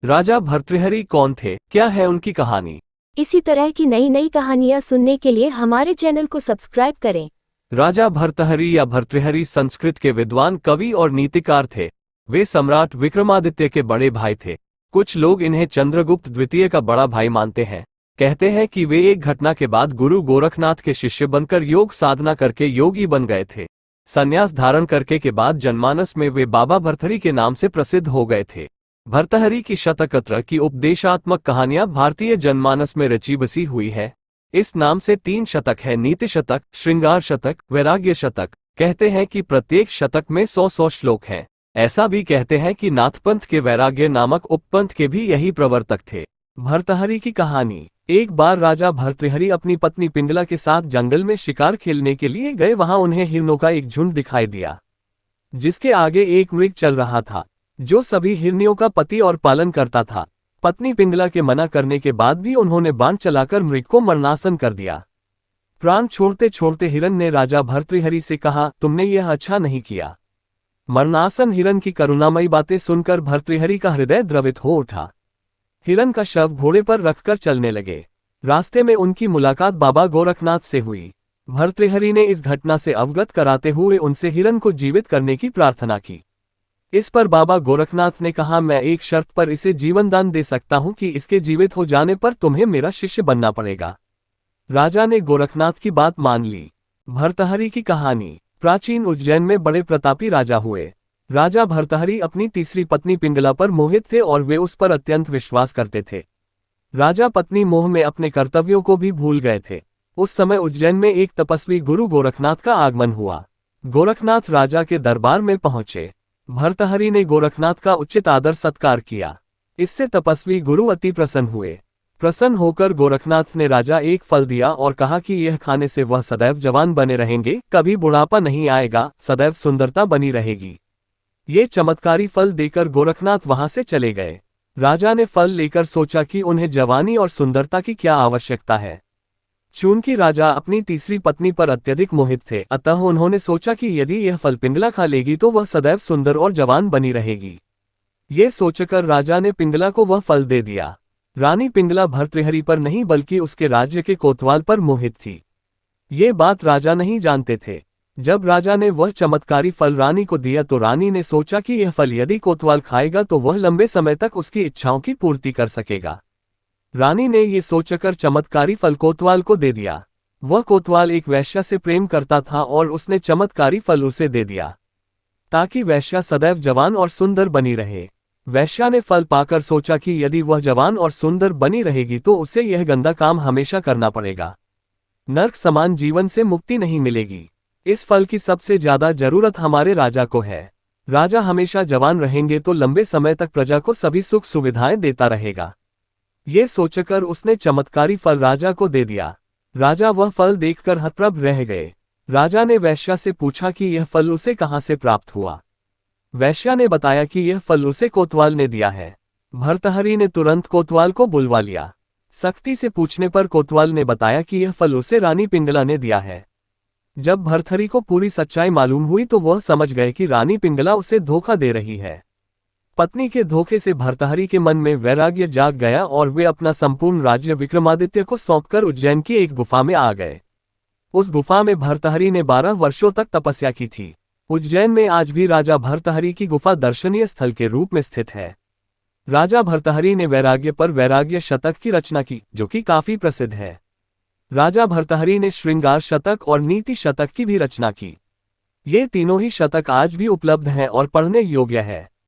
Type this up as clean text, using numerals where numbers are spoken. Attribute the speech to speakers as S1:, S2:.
S1: राजा भर्तृहरि कौन थे, क्या है उनकी कहानी?
S2: इसी तरह की नई नई कहानियाँ सुनने के लिए हमारे चैनल को सब्सक्राइब करें।
S1: राजा भर्तृहरि या भर्तृहरि संस्कृत के विद्वान कवि और नीतिकार थे। वे सम्राट विक्रमादित्य के बड़े भाई थे। कुछ लोग इन्हें चंद्रगुप्त द्वितीय का बड़ा भाई मानते हैं। कहते हैं कि वे एक घटना के बाद गुरु गोरखनाथ के शिष्य बनकर योग साधना करके योगी बन गए थे। संन्यास धारण करके के बाद जनमानस में वे बाबा भर्तृहरि के नाम से प्रसिद्ध हो गए थे। भर्तृहरि की शतकत्र की उपदेशात्मक कहानियां भारतीय जनमानस में रची बसी हुई है। इस नाम से 3 शतक है, नीति शतक, श्रृंगार शतक, वैराग्य शतक। कहते हैं कि प्रत्येक शतक में 100 श्लोक हैं। ऐसा भी कहते हैं कि नाथपंथ के वैराग्य नामक उपपंथ के भी यही प्रवर्तक थे। भर्तृहरि की कहानी। एक बार राजा भर्तृहरि अपनी पत्नी पिंगला के साथ जंगल में शिकार खेलने के लिए गए। वहां उन्हें हिरणों का एक झुंड दिखाई दिया, जिसके आगे एक मृग चल रहा था, जो सभी हिरनियों का पति और पालन करता था। पत्नी पिंगला के मना करने के बाद भी उन्होंने बाण चलाकर मृग को मरणासन कर दिया। प्राण छोड़ते छोड़ते हिरण ने राजा भर्तृहरि से कहा, तुमने यह अच्छा नहीं किया। मरणासन हिरण की करुणामयी बातें सुनकर भर्तृहरि का हृदय द्रवित हो उठा। हिरण का शव घोड़े पर रखकर चलने लगे। रास्ते में उनकी मुलाकात बाबा गोरखनाथ से हुई। भर्तृहरि ने इस घटना से अवगत कराते हुए उनसे हिरण को जीवित करने की प्रार्थना की। इस पर बाबा गोरखनाथ ने कहा, मैं एक शर्त पर इसे जीवन दान दे सकता हूं कि इसके जीवित हो जाने पर तुम्हें मेरा शिष्य बनना पड़ेगा। राजा ने गोरखनाथ की बात मान ली। भर्तृहरि की कहानी। प्राचीन उज्जैन में बड़े प्रतापी राजा हुए। राजा भर्तृहरि अपनी तीसरी पत्नी पिंगला पर मोहित थे और वे उस पर अत्यंत विश्वास करते थे। राजा पत्नी मोह में अपने कर्तव्यों को भी भूल गए थे। उस समय उज्जैन में एक तपस्वी गुरु गोरखनाथ का आगमन हुआ। गोरखनाथ राजा के दरबार में पहुंचे। भर्तृहरि ने गोरखनाथ का उचित आदर सत्कार किया। इससे तपस्वी गुरु अति प्रसन्न हुए। प्रसन्न होकर गोरखनाथ ने राजा एक फल दिया और कहा कि यह खाने से वह सदैव जवान बने रहेंगे, कभी बुढ़ापा नहीं आएगा, सदैव सुंदरता बनी रहेगी। ये चमत्कारी फल देकर गोरखनाथ वहां से चले गए। राजा ने फल लेकर सोचा कि उन्हें जवानी और सुंदरता की क्या आवश्यकता है। चूंकि राजा अपनी तीसरी पत्नी पर अत्यधिक मोहित थे, अतः उन्होंने सोचा कि यदि यह फल पिंगला खा लेगी तो वह सदैव सुंदर और जवान बनी रहेगी। ये सोचकर राजा ने पिंगला को वह फल दे दिया। रानी पिंगला भर्तृहरि पर नहीं बल्कि उसके राज्य के कोतवाल पर मोहित थी। ये बात राजा नहीं जानते थे। जब राजा ने वह चमत्कारी फल रानी को दिया तो रानी ने सोचा कि यह फल यदि कोतवाल खाएगा तो वह लंबे समय तक उसकी इच्छाओं की पूर्ति कर सकेगा। रानी ने ये सोचकर चमत्कारी फल कोतवाल को दे दिया। वह कोतवाल एक वैश्या से प्रेम करता था और उसने चमत्कारी फल उसे दे दिया ताकि वैश्या सदैव जवान और सुंदर बनी रहे। वैश्या ने फल पाकर सोचा कि यदि वह जवान और सुंदर बनी रहेगी तो उसे यह गंदा काम हमेशा करना पड़ेगा। नर्क समान जीवन से मुक्ति नहीं मिलेगी। इस फल की सबसे ज्यादा जरूरत हमारे राजा को है। राजा हमेशा जवान रहेंगे तो लंबे समय तक प्रजा को सभी सुख सुविधाएं देता रहेगा। ये सोचकर उसने चमत्कारी फल राजा को दे दिया। राजा वह फल देखकर हतप्रभ रह गए। राजा ने वैश्या से पूछा कि यह फल उसे कहां से प्राप्त हुआ। वैश्या ने बताया कि यह फल उसे कोतवाल ने दिया है। भर्तृहरि ने तुरंत कोतवाल को बुलवा लिया। सख्ती से पूछने पर कोतवाल ने बताया कि यह फल उसे रानी पिंगला ने दिया है। जब भर्तृहरि को पूरी सच्चाई मालूम हुई तो वह समझ गए कि रानी पिंगला उसे धोखा दे रही है। पत्नी के धोखे से भर्तृहरि के मन में वैराग्य जाग गया और वे अपना संपूर्ण राज्य विक्रमादित्य को सौंपकर उज्जैन की एक गुफा में आ गए। उस गुफा में भर्तृहरि ने 12 वर्षों तक तपस्या की थी। उज्जैन में आज भी राजा भर्तृहरि की गुफा दर्शनीय स्थल के रूप में स्थित है। राजा भर्तृहरि ने वैराग्य पर वैराग्य शतक की रचना की, जो कि काफी प्रसिद्ध है। राजा भर्तृहरि ने श्रृंगार शतक और नीति शतक की भी रचना की। ये तीनों ही शतक आज भी उपलब्ध हैं और पढ़ने योग्य है।